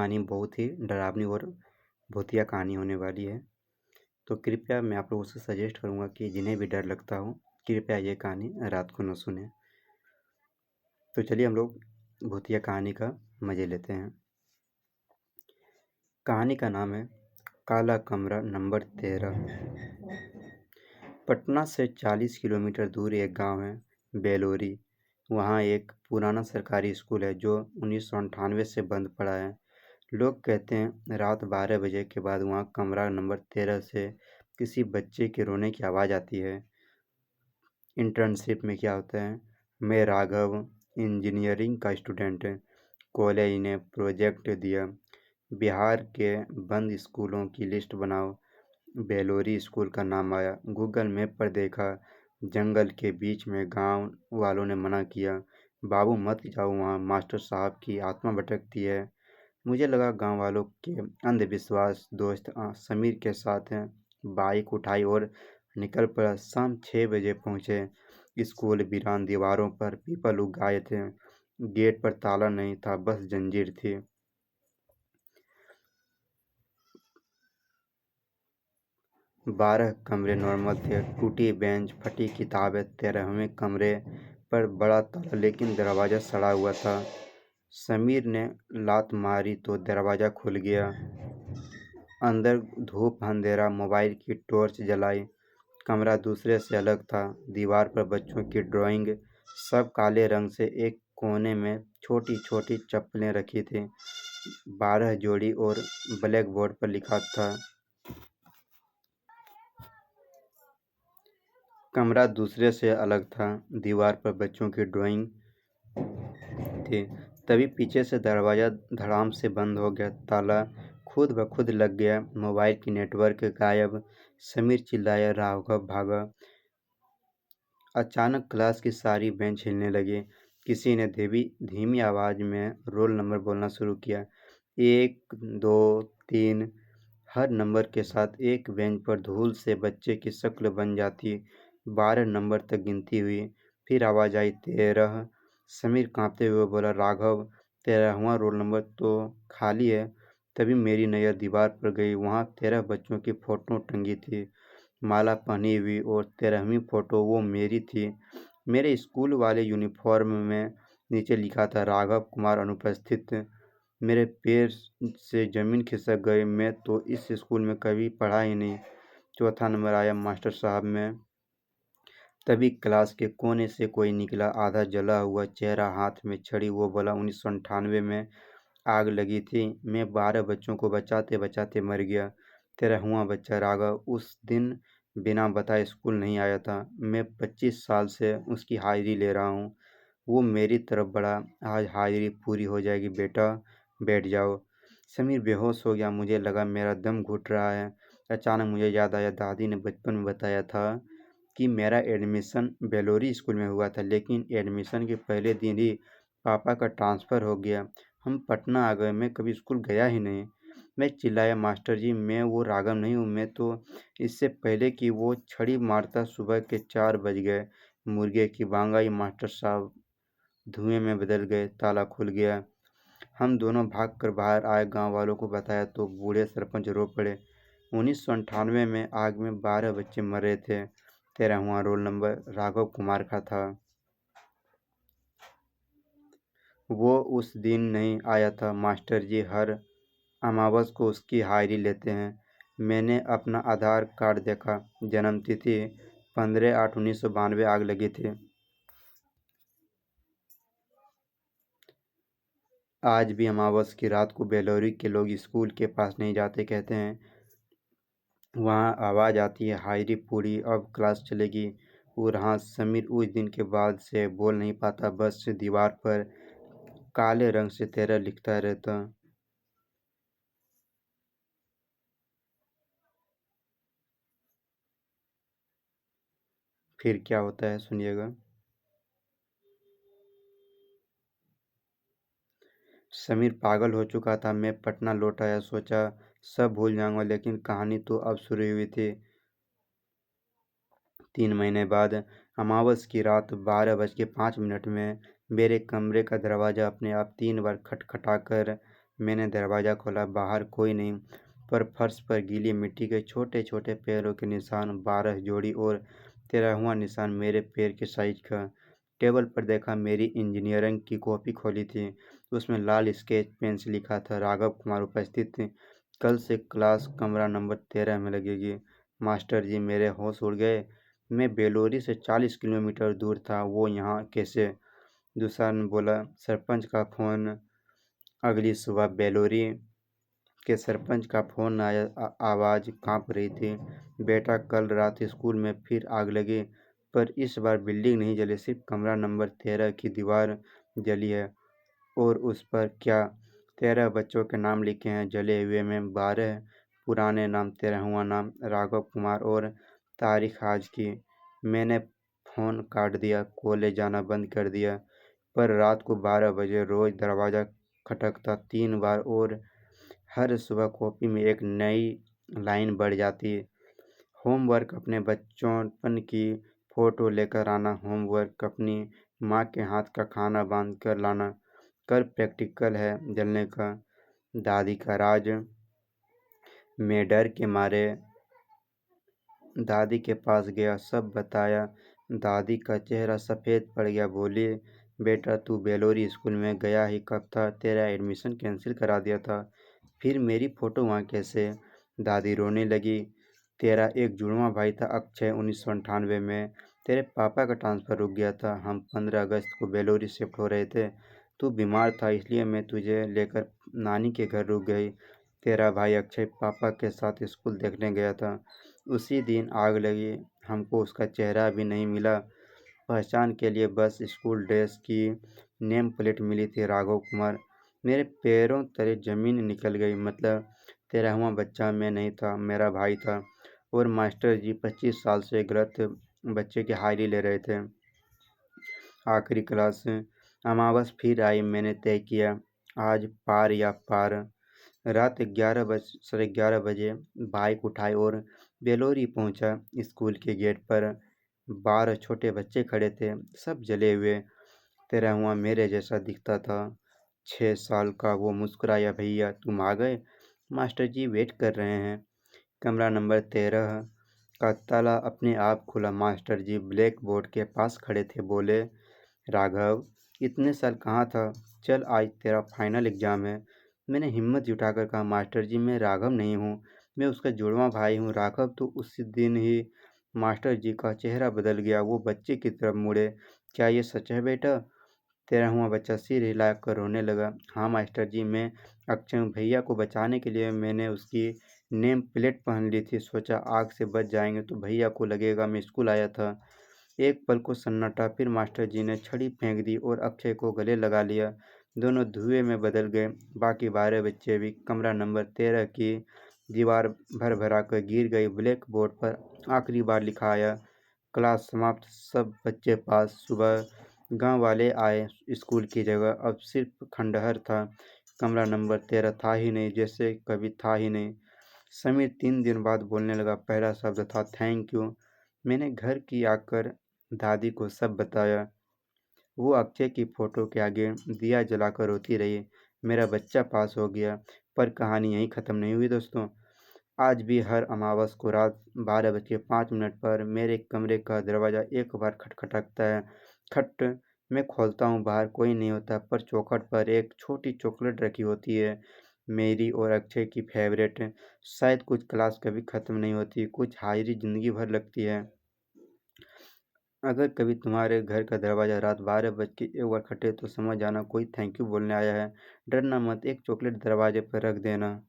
कहानी बहुत ही डरावनी और भूतिया कहानी होने वाली है। तो कृपया मैं आप लोगों से सजेस्ट करूँगा कि जिन्हें भी डर लगता हो, कृपया ये कहानी रात को न सुनें। तो चलिए हम लोग भूतिया कहानी का मज़े लेते हैं। कहानी का नाम है काला कमरा नंबर 13। पटना से 40 किलोमीटर दूर एक गांव है, बेलोरी। वहाँ एक पुराना सरकारी स्कूल है जो 1998 से बंद पड़ा है। लोग कहते हैं रात 12 बजे के बाद वहाँ कमरा नंबर 13 से किसी बच्चे के रोने की आवाज़ आती है। इंटर्नशिप में क्या होता है, मैं राघव इंजीनियरिंग का स्टूडेंट है। कॉलेज ने प्रोजेक्ट दिया, बिहार के बंद स्कूलों की लिस्ट बनाओ। बेलोरी स्कूल का नाम आया। गूगल मैप पर देखा, जंगल के बीच में। गांव वालों ने मना किया, बाबू मत जाओ, वहाँ मास्टर साहब की आत्मा भटकती है। मुझे लगा गांव वालों के अंधविश्वास। दोस्त समीर के साथ बाइक उठाई और निकल पड़ा। शाम 6 बजे पहुंचे। स्कूल वीरान, दीवारों पर पीपल उग आए थे। गेट पर ताला नहीं था, बस जंजीर थी। 12 कमरे नॉर्मल थे, टूटी बेंच, फटी किताबें। 13वें कमरे पर बड़ा ताला, लेकिन दरवाज़ा सड़ा हुआ था। समीर ने लात मारी तो दरवाज़ा खुल गया। अंदर धूप, अंधेरा। मोबाइल की टॉर्च जलाई। कमरा दूसरे से अलग था। दीवार पर बच्चों की ड्राइंग, सब काले रंग से। एक कोने में छोटी छोटी चप्पलें रखी थी, 12 जोड़ी, और ब्लैक बोर्ड पर लिखा था। कमरा दूसरे से अलग था। दीवार पर बच्चों की ड्राइंग थी। तभी पीछे से दरवाज़ा धड़ाम से बंद हो गया। ताला खुद ब खुद लग गया। मोबाइल की नेटवर्क गायब। समीर चिल्लाया, राघव भागा। अचानक क्लास की सारी बेंच हिलने लगी। किसी ने धीमी आवाज़ में रोल नंबर बोलना शुरू किया, 1 2 3। हर नंबर के साथ एक बेंच पर धूल से बच्चे की शक्ल बन जाती। 12 नंबर तक गिनती हुई, फिर आवाज़ आई, 13। समीर कांपते हुए बोला, राघव 13वां रोल नंबर तो खाली है। तभी मेरी नज़र दीवार पर गई। वहाँ 13 बच्चों की फ़ोटो टंगी थी, माला पहनी हुई, और 13वीं फ़ोटो वो मेरी थी, मेरे स्कूल वाले यूनिफॉर्म में। नीचे लिखा था, राघव कुमार अनुपस्थित। मेरे पैर से ज़मीन खिसक गई। मैं तो इस स्कूल में कभी पढ़ा ही नहीं। चौथा नंबर आया, मास्टर साहब में। तभी क्लास के कोने से कोई निकला, आधा जला हुआ चेहरा, हाथ में छड़ी। वो बोला, 1998 में आग लगी थी, मैं 12 बच्चों को बचाते बचाते मर गया। 13वां बच्चा राघव उस दिन बिना बताए स्कूल नहीं आया था। मैं 25 साल से उसकी हाजिरी ले रहा हूँ। वो मेरी तरफ बढ़ा, आज हाजिरी पूरी हो जाएगी बेटा, बैठ जाओ। समीर बेहोश हो गया। मुझे लगा मेरा दम घुट रहा है। अचानक मुझे याद आया, दादी ने बचपन में बताया था कि मेरा एडमिशन बेलोरी स्कूल में हुआ था, लेकिन एडमिशन के पहले दिन ही पापा का ट्रांसफ़र हो गया। हम पटना आ गए। मैं कभी स्कूल गया ही नहीं। मैं चिल्लाया, मास्टर जी मैं वो राघव नहीं हूँ। मैं तो इससे पहले कि वो छड़ी मारता सुबह के 4 बज गए। मुर्गे की बांगाई। मास्टर साहब धुएं में बदल गए। ताला खुल गया। हम दोनों भागकर बाहर आए। गांव वालों को बताया तो बूढ़े सरपंच रो पड़े। 1998 में आग में 12 बच्चे मर रहे थे। 13वां रोल नंबर राघव कुमार का था। वो उस दिन नहीं आया था। मास्टर जी हर अमावस को उसकी हाजिरी लेते हैं। मैंने अपना आधार कार्ड देखा, जन्मतिथि 15/8/1992, आग लगी थी। आज भी अमावस की रात को बेलोरी के लोग स्कूल के पास नहीं जाते, कहते हैं वहाँ आवाज़ आती है, हाजिरी पूरी, अब क्लास चलेगी। और हाँ, समीर उस दिन के बाद से बोल नहीं पाता, बस दीवार पर काले रंग से 13 लिखता रहता। फिर क्या होता है सुनिएगा। समीर पागल हो चुका था। मैं पटना लौट आया, सोचा सब भूल जाऊंगा, लेकिन कहानी तो अब शुरू हुई थी। 3 महीने बाद अमावस की रात 12:05 में मेरे कमरे का दरवाज़ा अपने आप 3 बार खटखटाकर मैंने दरवाज़ा खोला, बाहर कोई नहीं, पर फर्श पर गीली मिट्टी के छोटे छोटे पैरों के निशान, 12 जोड़ी, और 13वां निशान मेरे पैर के साइज का। टेबल पर देखा, मेरी इंजीनियरिंग की कॉपी खोली थी। उसमें लाल स्केच पेन से लिखा था, राघव कुमार उपस्थित थे, कल से क्लास कमरा नंबर 13 में लगेगी। मास्टर जी, मेरे होश उड़ गए। मैं बेलोरी से 40 किलोमीटर दूर था, वो यहाँ कैसे? दूसरा ने बोला, सरपंच का फ़ोन। अगली सुबह बेलोरी के सरपंच का फ़ोन आया, आवाज़ कांप रही थी। बेटा, कल रात स्कूल में फिर आग लगी, पर इस बार बिल्डिंग नहीं जली, सिर्फ कमरा नंबर 13 की दीवार जली है। और उस पर क्या? 13 बच्चों के नाम लिखे हैं जले हुए में, 12 पुराने नाम, 13वां नाम राघव कुमार, और तारीख आज की। मैंने फ़ोन काट दिया, कॉलेज जाना बंद कर दिया। पर रात को 12 बजे रोज़ दरवाज़ा खटकता 3 बार, और हर सुबह कॉपी में एक नई लाइन बढ़ जाती। होमवर्क अपने बच्चोंपन की फ़ोटो लेकर आना, होमवर्क अपनी माँ के हाथ का खाना बांध कर लाना, कल प्रैक्टिकल है जलने का। दादी का राज। मैं डर के मारे दादी के पास गया, सब बताया। दादी का चेहरा सफ़ेद पड़ गया, बोली, बेटा, तू बेलोरी स्कूल में गया ही कब था? तेरा एडमिशन कैंसिल करा दिया था। फिर मेरी फ़ोटो वहाँ कैसे? दादी रोने लगी। तेरा एक जुड़वां भाई था अक्षय, 1998 में। तेरे पापा का ट्रांसफ़र रुक गया था, हम 15 अगस्त को बेलोरी शिफ्ट हो रहे थे। तू बीमार था, इसलिए मैं तुझे लेकर नानी के घर रुक गई। तेरा भाई अक्षय पापा के साथ स्कूल देखने गया था, उसी दिन आग लगी। हमको उसका चेहरा भी नहीं मिला। पहचान के लिए बस स्कूल ड्रेस की नेम प्लेट मिली थी, राघव कुमार। मेरे पैरों तले ज़मीन निकल गई। मतलब 13वां बच्चा मैं नहीं था, मेरा भाई था। और मास्टर जी 25 साल से गलत बच्चे की हाजिरी ले रहे थे। आखिरी क्लास। अमावस फिर आई। मैंने तय किया, आज पार या पार। रात 11 साढ़े 11 बजे बाइक उठाई और बेलोरी पहुंचा। स्कूल के गेट पर 12 छोटे बच्चे खड़े थे, सब जले हुए। 13वां मेरे जैसा दिखता था, 6 साल का। वो मुस्कुराया, भैया तुम आ गए, मास्टर जी वेट कर रहे हैं। कमरा नंबर 13 का ताला अपने आप खुला। मास्टर जी ब्लैक बोर्ड के पास खड़े थे, बोले, राघव, इतने साल कहाँ था? चल, आज तेरा फाइनल एग्ज़ाम है। मैंने हिम्मत जुटाकर कहा, मास्टर जी मैं राघव नहीं हूँ, मैं उसका जुड़वां भाई हूँ। राघव तो उसी दिन ही। मास्टर जी का चेहरा बदल गया, वो बच्चे की तरफ मुड़े। क्या ये सच है बेटा? 13वां बच्चा सिर हिलाकर रोने लगा। हाँ मास्टर जी, मैं अक्षय हूँ। भैया को बचाने के लिए मैंने उसकी नेम प्लेट पहन ली थी, सोचा आग से बच जाएंगे तो भैया को लगेगा मैं स्कूल आया था। एक पल को सन्नाटा, फिर मास्टर जी ने छड़ी फेंक दी और अक्षय को गले लगा लिया। दोनों धुएं में बदल गए। बाकी 12 बच्चे भी। कमरा नंबर 13 की दीवार भर भरा कर गिर गई। ब्लैक बोर्ड पर आखिरी बार लिखा आया, क्लास समाप्त, सब बच्चे पास। सुबह गांव वाले आए, स्कूल की जगह अब सिर्फ खंडहर था। कमरा नंबर 13 था ही नहीं, जैसे कभी था ही नहीं। समीर 3 दिन बाद बोलने लगा, पहला शब्द था थैंक यू। मैंने घर की आकर दादी को सब बताया। वो अक्षय की फ़ोटो के आगे दिया जलाकर रोती रही, मेरा बच्चा पास हो गया। पर कहानी यहीं ख़त्म नहीं हुई दोस्तों। आज भी हर अमावस को रात 12:05 पर मेरे कमरे का दरवाज़ा एक बार खटखटाता है। खट। मैं खोलता हूँ, बाहर कोई नहीं होता, पर चौखट पर एक छोटी चॉकलेट रखी होती है, मेरी और अक्षय की फेवरेट। शायद कुछ क्लास कभी ख़त्म नहीं होती, कुछ हाजिरी ज़िंदगी भर लगती है। अगर कभी तुम्हारे घर का दरवाज़ा रात 12 बज के एक बार खटे तो समझ जाना कोई थैंक यू बोलने आया है। डरना मत, एक चॉकलेट दरवाजे पर रख देना।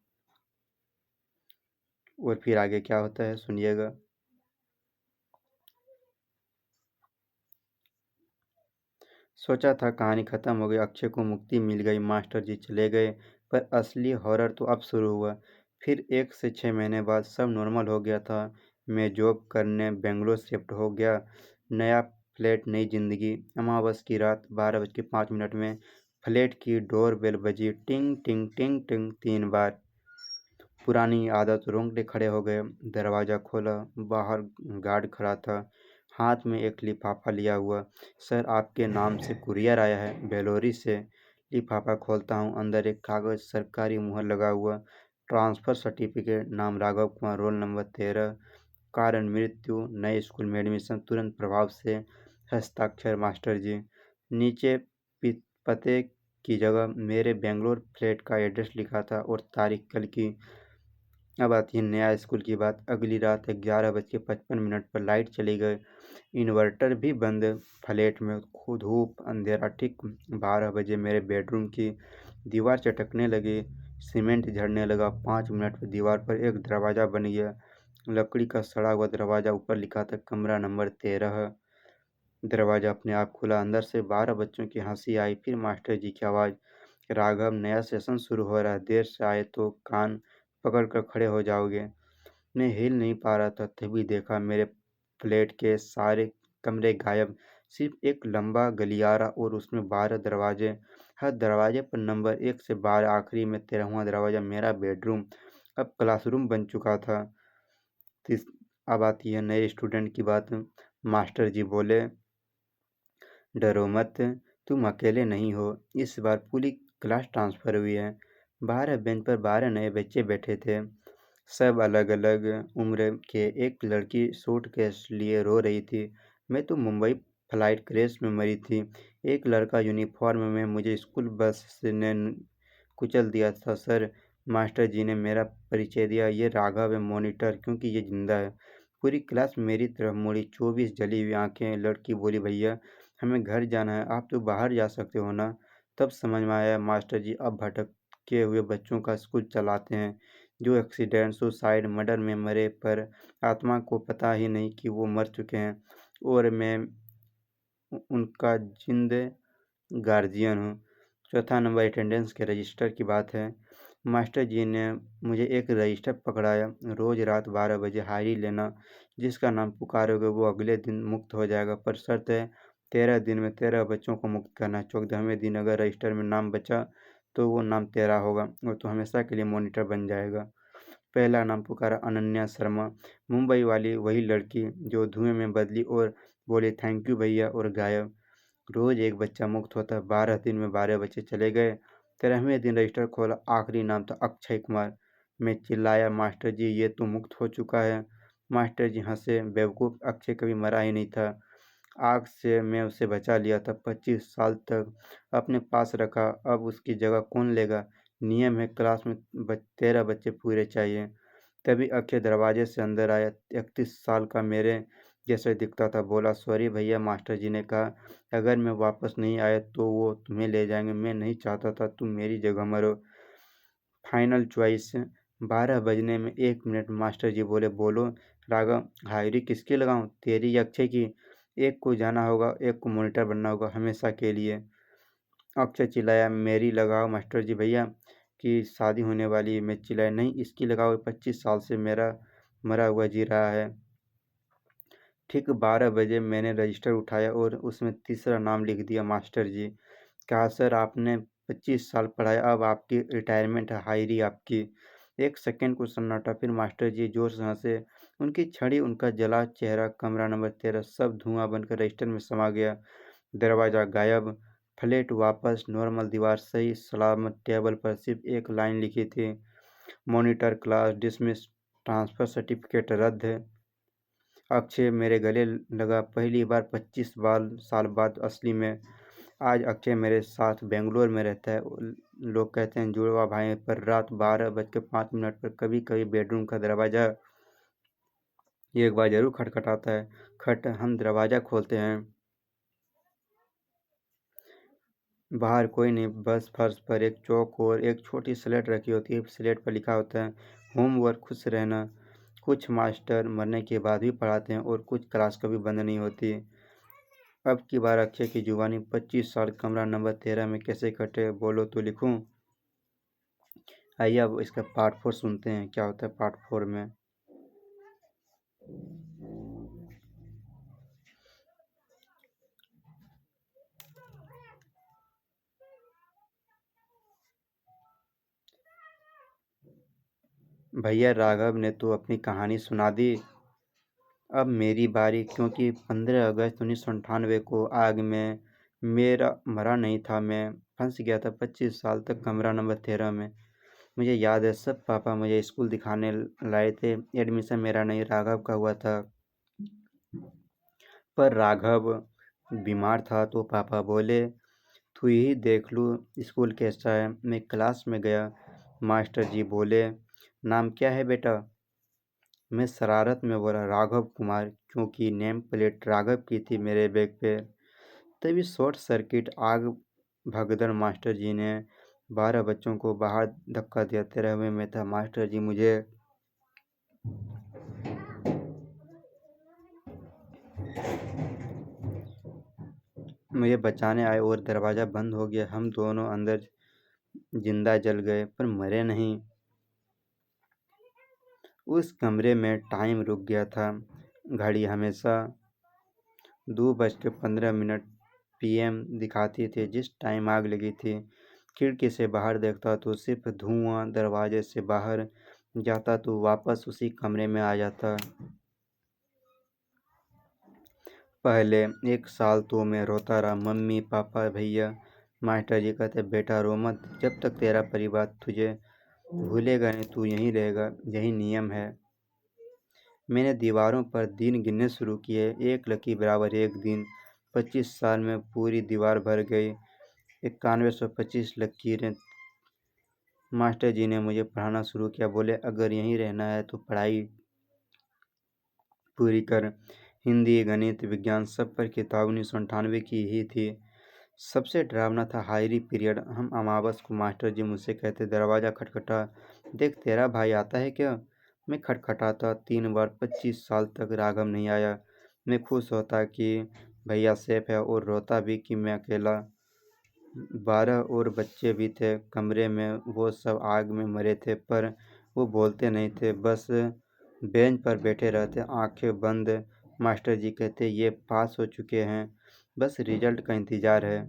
और फिर आगे क्या होता है सुनिएगा। सोचा था कहानी खत्म हो गई, अक्षय को मुक्ति मिल गई, मास्टर जी चले गए, पर असली हॉरर तो अब शुरू हुआ। फिर 1 से 6 महीने बाद सब नॉर्मल हो गया था। मैं जॉब करने बेंगलोर शिफ्ट हो गया, नया फ्लैट, नई जिंदगी। अमावस की रात 12:05 में फ्लैट की डोर बेल बजी, टिंग टिंग टिंग टिंग 3 बार। पुरानी आदत, रोंगटे खड़े हो गए। दरवाज़ा खोला, बाहर गार्ड खड़ा था, हाथ में एक लिफाफा लिया हुआ। सर, आपके नाम से कुरियर आया है बेलोरी से। लिफाफा खोलता हूँ, अंदर एक कागज, सरकारी मुहर लगा हुआ, ट्रांसफ़र सर्टिफिकेट, नाम राघव कुमार, रोल नंबर 13, कारण मृत्यु, नए स्कूल में एडमिशन, तुरंत प्रभाव से, हस्ताक्षर मास्टर जी। नीचे पते की जगह मेरे बेंगलोर फ्लैट का एड्रेस लिखा था और तारीख कल की। अब आती है नया स्कूल की बात। अगली रात 11:55 पर लाइट चली गई, इन्वर्टर भी बंद, फ्लैट में धूप अंधेरा। ठीक 12 बजे मेरे बेडरूम की दीवार चटकने लगी, सीमेंट झड़ने लगा। 5 मिनट में दीवार पर एक दरवाज़ा बन गया, लकड़ी का सड़ा हुआ दरवाज़ा, ऊपर लिखा था कमरा नंबर 13। दरवाज़ा अपने आप खुला, अंदर से 12 बच्चों की हंसी आई, फिर मास्टर जी की आवाज़, राघव नया सेशन शुरू हो रहा है, देर से आए तो कान पकड़ कर खड़े हो जाओगे। मैं हिल नहीं पा रहा था, तभी देखा मेरे फ्लैट के सारे कमरे गायब, सिर्फ एक लंबा गलियारा और उसमें 12 दरवाजे, हर दरवाजे पर नंबर 1 से 12, आखिरी में 13वां दरवाज़ा मेरा बेडरूम अब क्लासरूम बन चुका था। अब आती है नए स्टूडेंट की बात। मास्टर जी बोले, डरो मत, तुम अकेले नहीं हो, इस बार पूरी क्लास ट्रांसफ़र हुई है। 12 बेंच पर 12 नए बच्चे बैठे थे, सब अलग अलग उम्र के। एक लड़की सूटकेस लिए रो रही थी, मैं तो मुंबई फ्लाइट क्रैश में मरी थी। एक लड़का यूनिफॉर्म में मुझे स्कूल बस ने कुचल दिया था। सर, मास्टर जी ने मेरा परिचय दिया, ये राघव है, मॉनिटर, क्योंकि ये जिंदा है। पूरी क्लास मेरी तरफ मुड़ी, 24 जली हुई आंखें। लड़की बोली, भैया हमें घर जाना है, आप तो बाहर जा सकते हो ना। तब समझ में आया मास्टर जी अब भटके हुए बच्चों का स्कूल चलाते हैं, जो एक्सीडेंट, सुसाइड, मर्डर में मरे, पर आत्मा को पता ही नहीं कि वो मर चुके हैं, और मैं उनका जिंदे गार्जियन हूँ। चौथा नंबर अटेंडेंस के रजिस्टर की बात है। मास्टर जी ने मुझे एक रजिस्टर पकड़ाया, रोज़ रात 12 बजे हाजिरी लेना, जिसका नाम पुकारोगे वो अगले दिन मुक्त हो जाएगा, पर शर्त है 13 दिन में 13 बच्चों को मुक्त करना। 14वें दिन अगर रजिस्टर में नाम बचा तो वो नाम तेरा होगा और तो हमेशा के लिए मॉनिटर बन जाएगा। पहला नाम पुकारा, अनन्या शर्मा, मुंबई वाली, वही लड़की जो धुएं में बदली और बोले थैंक यू भैया और गायब। रोज एक बच्चा मुक्त होता, 12 दिन में 12 बच्चे चले गए। 13वें दिन रजिस्टर खोला, आखिरी नाम था अक्षय कुमार। मैं चिल्लाया, मास्टर जी ये तो मुक्त हो चुका है। मास्टर जी हंसे, बेवकूफ़, अक्षय कभी मरा ही नहीं था, आग से मैं उसे बचा लिया था, 25 साल तक अपने पास रखा, अब उसकी जगह कौन लेगा। नियम है क्लास में 13 बच्चे पूरे चाहिए। तभी अक्षय दरवाजे से अंदर आया, 31 साल का, मेरे जैसे दिखता था। बोला, सॉरी भैया, मास्टर जी ने कहा अगर मैं वापस नहीं आया तो वो तुम्हें ले जाएंगे, मैं नहीं चाहता था तुम मेरी जगह मरो। Final choice. 12 बजने में 1 मिनट, मास्टर जी बोले, बोलो राघव, हाजिरी किसकी लगाऊं, तेरी या अक्षय की। एक को जाना होगा, एक को मॉनिटर बनना होगा हमेशा के लिए। अक्षय चिल्लाया, मेरी लगाओ मास्टर जी, भैया की शादी होने वाली है। मैं चिल्लाया, नहीं इसकी लगाओ, 25 साल से मेरा मरा हुआ जी रहा है। ठीक 12 बजे मैंने रजिस्टर उठाया और उसमें तीसरा नाम लिख दिया, मास्टर जी। कहा, सर आपने 25 साल पढ़ाया, अब आपकी रिटायरमेंट है, हाजिरी आपकी। एक सेकंड को सन्नाटा, फिर मास्टर जी जोर से हंसे, उनकी छड़ी, उनका जला चेहरा, कमरा नंबर 13 सब धुआं बनकर रजिस्टर में समा गया। दरवाज़ा गायब, फ्लैट वापस नॉर्मल, दीवार सही सलामत, टेबल पर सिर्फ एक लाइन लिखी थी, monitor class dismiss, transfer certificate रद्द है। अक्षय मेरे गले लगा, पहली बार 25 साल बाद असली में। आज अक्षय मेरे साथ बेंगलोर में रहता है। लोग कहते हैं जुड़वा भाई हैं, पर रात 12:05 पर कभी कभी बेडरूम का दरवाज़ा एक बार जरूर खटखटाता है। खट, हम दरवाज़ा खोलते हैं, बाहर कोई नहीं, बस फर्श पर एक चौक और एक छोटी स्लेट रखी होती है, स्लेट पर लिखा होता है, होमवर्क, खुश रहना। कुछ मास्टर मरने के बाद भी पढ़ाते हैं और कुछ क्लास कभी बंद नहीं होती। अब की बार अक्षय की जुबानी, 25 साल कमरा नंबर 13 में कैसे कटे, बोलो तो लिखूं। आइए अब इसका पार्ट 4 सुनते हैं, क्या होता है पार्ट 4 में। भैया राघव ने तो अपनी कहानी सुना दी, अब मेरी बारी, क्योंकि 15 अगस्त 1998 को आग में मेरा मरा नहीं था, मैं फंस गया था 25 साल तक कमरा नंबर 13 में। मुझे याद है सब पापा मुझे स्कूल दिखाने लाए थे। एडमिशन मेरा नहीं राघव का हुआ था, पर राघव बीमार था तो पापा बोले तू ही देख लू स्कूल कैसा है। मैं क्लास में गया, मास्टर जी बोले नाम क्या है बेटा। मैं शरारत में बोला राघव कुमार, क्योंकि नेम प्लेट राघव की थी मेरे बैग पे। तभी शॉर्ट सर्किट आग भगदड़, मास्टर जी ने 12 बच्चों को बाहर धक्का दिया। 13वें में था। मास्टर जी मुझे बचाने आए और दरवाज़ा बंद हो गया। हम दोनों अंदर जिंदा जल गए पर मरे नहीं। उस कमरे में टाइम रुक गया था। घड़ी हमेशा 2:15 PM दिखाती थी। जिस टाइम आग लगी थी, खिड़की से बाहर देखता तो सिर्फ धुआं, दरवाजे से बाहर जाता तो वापस उसी कमरे में आ जाता। पहले 1 साल तो मैं रोता रहा। मम्मी पापा भैया मास्टर जी कहते बेटा रो मत, जब तक तेरा परिवार तुझे भूलेगा नहीं तू यहीं रहेगा, यही नियम है। मैंने दीवारों पर दिन गिनने शुरू किए। 1 लकी बराबर 1 दिन। 25 साल में पूरी दीवार भर गई। 9125 लकीरें। मास्टर जी ने मुझे पढ़ाना शुरू किया। बोले अगर यहीं रहना है तो पढ़ाई पूरी कर। हिंदी, गणित, विज्ञान सब पर किताब 1998 की ही थी। सबसे डरावना था हायरी पीरियड। हम अमावस को मास्टर जी मुझसे कहते दरवाज़ा खटखटा, देख तेरा भाई आता है क्या। मैं खटखटाता 3 बार। 25 साल तक राघव नहीं आया। मैं खुश होता कि भैया सेफ है और रोता भी कि मैं अकेला। 12 और बच्चे भी थे कमरे में। वो सब आग में मरे थे पर वो बोलते नहीं थे, बस बेंच पर बैठे रहते आंखें बंद। मास्टर जी कहते ये पास हो चुके हैं, बस रिजल्ट का इंतज़ार है।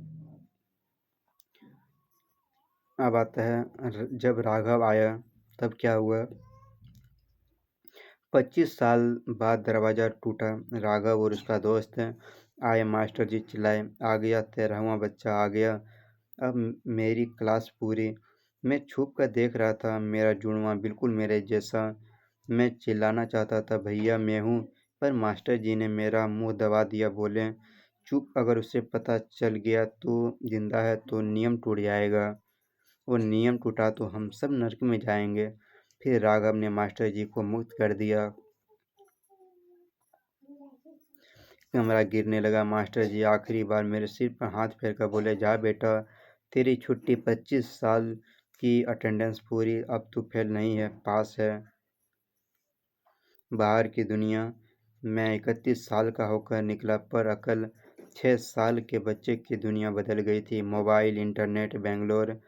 अब आता है जब राघव आया तब क्या हुआ। 25 साल बाद दरवाज़ा टूटा। राघव और उसका दोस्त आए। मास्टर जी चिल्लाए आ गया 13वां बच्चा आ गया। अब मेरी क्लास पूरी। मैं छुप कर देख रहा था, मेरा जुड़वा बिल्कुल मेरे जैसा। मैं चिल्लाना चाहता था भैया मैं हूँ, पर मास्टर जी ने मेरा मुंह दबा दिया। बोले चुप, अगर उसे पता चल गया तो जिंदा है तो नियम टूट जाएगा, और नियम टूटा तो हम सब नरक में जाएंगे। फिर राघव ने मास्टर जी को मुक्त कर दिया। कमरा गिरने लगा। मास्टर जी आखिरी बार मेरे सिर पर हाथ फेर कर बोले जा बेटा, तेरी छुट्टी। 25 साल की अटेंडेंस पूरी। अब तू फेल नहीं है, पास है। बाहर की दुनिया। मैं 31 साल का होकर निकला, पर अकल 6 साल के बच्चे की दुनिया बदल गई थी। Mobile, internet, Bangalore.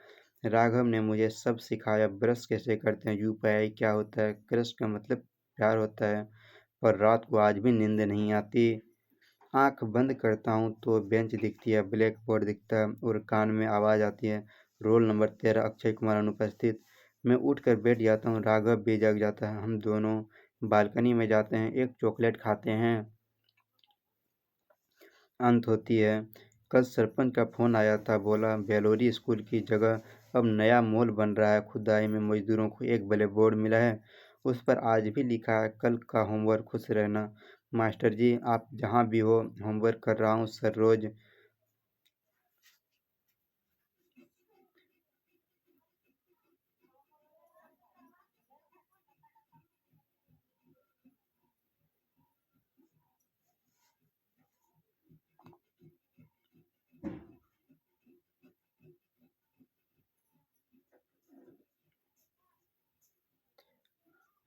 राघव ने मुझे सब सिखाया। ब्रश कैसे करते हैं, UPI क्या होता है, क्रश का मतलब प्यार होता है। पर रात को आज भी नींद नहीं आती। आंख बंद करता हूँ तो बेंच दिखती है, ब्लैक बोर्ड दिखता है और कान में आवाज़ आती है रोल नंबर 13 अक्षय कुमार अनुपस्थित। मैं उठकर बैठ जाता हूँ। राघव भी जग जाता है। हम दोनों बालकनी में जाते हैं, एक चॉकलेट खाते हैं। अंत होती है। कल सरपंच का फ़ोन आया था, बोला बेलोरी स्कूल की जगह अब नया मॉल बन रहा है। खुदाई में मजदूरों को एक ब्लैक बोर्ड मिला है, उस पर आज भी लिखा है कल का होमवर्क खुश रहना। मास्टर जी आप जहाँ भी हो, होमवर्क कर रहा हूँ सर रोज।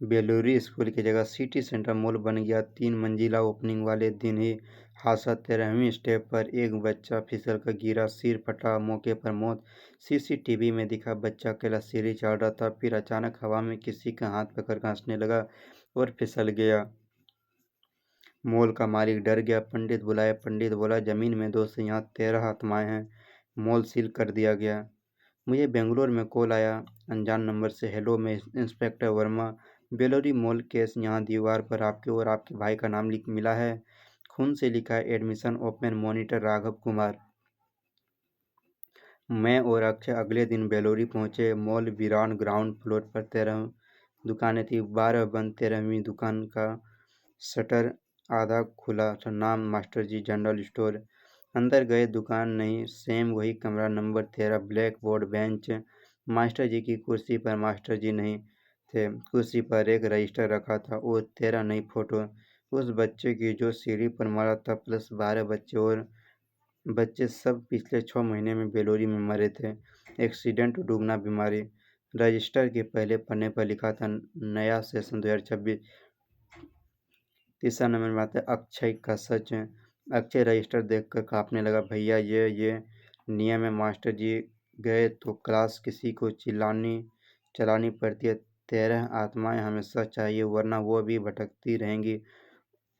बेलूरी स्कूल की जगह सिटी सेंटर मॉल बन गया। 3 मंजिला। ओपनिंग वाले दिन ही हादसा। 13वीं स्टेप पर एक बच्चा फिसल कर गिरा, सिर फटा, मौके पर मौत। CCTV में दिखा बच्चा अकेला सीढ़ी चढ़ रहा था, फिर अचानक हवा में किसी का हाथ पकड़ कर हंसने लगा और फिसल गया। मॉल का मालिक डर गया। पंडित बुलाया। पंडित बोला जमीन में दोष है, यहाँ 13 आत्माएं हैं। मॉल सील कर दिया गया। मुझे बेंगलोर में कॉल आया अनजान नंबर से। हेलो, मैं इंस्पेक्टर वर्मा। बेलोरी मॉल केस, यहाँ दीवार पर आपके और आपके भाई का नाम लिख मिला है, खून से लिखा है admission open, monitor Raghav Kumar. मैं और अक्षय अगले दिन बेलोरी पहुंचे। मॉल वीरान, ग्राउंड फ्लोर पर 13 दुकानें थी। 12 बंद, 13वीं दुकान का शटर आधा खुला था। नाम मास्टर जी जनरल स्टोर। अंदर गए, दुकान नहीं, सेम वही कमरा, number 13। Black board, bench. Master ji की कुर्सी पर मास्टर जी नहीं थे। कुर्सी पर एक रजिस्टर रखा था और 13 नई फोटो उस बच्चे की जो सीढ़ी पर मरा था, प्लस 12 बच्चे और बच्चे, सब पिछले 6 महीने में बेलोरी में मरे थे। एक्सीडेंट, डूबना, बीमारी। रजिस्टर के पहले पन्ने पर लिखा था नया सेशन 2026। तीसरा नंबर में आता है अक्षय का सच। अक्षय रजिस्टर देखकर कांपने लगा। भैया ये नियम है, मास्टर जी गए तो क्लास किसी को चलानी पड़ती है। 13 आत्माएं हमेशा चाहिए, वरना वो भी भटकती रहेंगी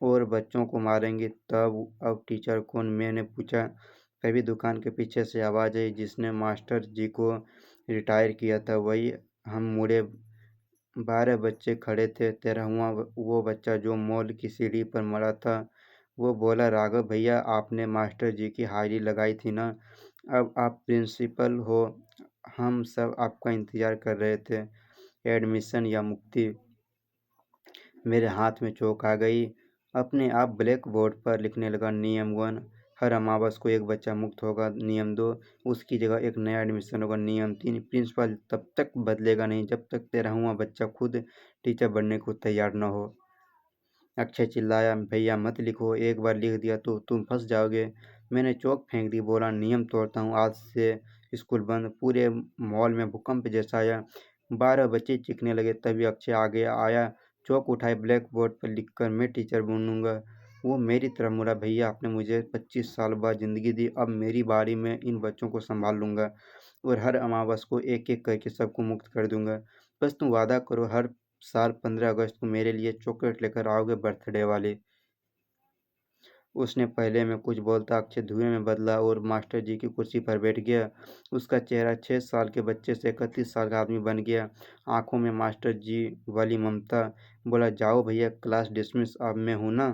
और बच्चों को मारेंगी। तब अब टीचर कौन, मैंने पूछा। तभी दुकान के पीछे से आवाज आई, जिसने मास्टर जी को रिटायर किया था वही। हम मुड़े। 12 बच्चे खड़े थे। 13वां वो बच्चा जो मॉल की सीढ़ी पर मरा था। वो बोला, राघव भैया, आपने मास्टर जी की हाजिरी लगाई थी ना, अब आप प्रिंसिपल हो। हम सब आपका इंतजार कर रहे थे। एडमिशन या मुक्ति। मेरे हाथ में चौक आ गई। अपने आप ब्लैक बोर्ड पर लिखने लगा, नियम 1, हर अमावस को एक बच्चा मुक्त होगा। नियम 2, उसकी जगह एक नया एडमिशन होगा। नियम 3, प्रिंसिपल तब तक बदलेगा नहीं जब तक 13वां बच्चा खुद टीचर बनने को तैयार न हो। अक्षय चिल्लाया, भैया मत लिखो, एक बार लिख दिया तो तुम फंस जाओगे। मैंने चौक फेंक दी, बोला, नियम तोड़ता हूँ, आज से स्कूल बंद। पूरे मॉल में भूकंप जैसा आया। 12 बच्चे चीखने लगे। तभी अक्षय आगे आया, चौक उठाए, ब्लैक बोर्ड पर लिखकर, मैं टीचर बनूंगा। वो मेरी तरफ मुड़ा, भैया आपने मुझे 25 साल बाद जिंदगी दी, अब मेरी बारी, में इन बच्चों को संभाल लूंगा और हर अमावस को एक एक करके सबको मुक्त कर दूंगा। बस तुम वादा करो, हर साल 15 अगस्त को मेरे लिए चॉकलेट लेकर आओगे, बर्थडे वाली। उसने पहले में कुछ बोलता, अक्षय धुएं में बदला और मास्टर जी की कुर्सी पर बैठ गया। उसका चेहरा 6 साल के बच्चे से 31 साल का आदमी बन गया। आंखों में मास्टर जी वाली ममता। बोला, जाओ भैया, क्लास डिसमिस, अब मैं हूं ना।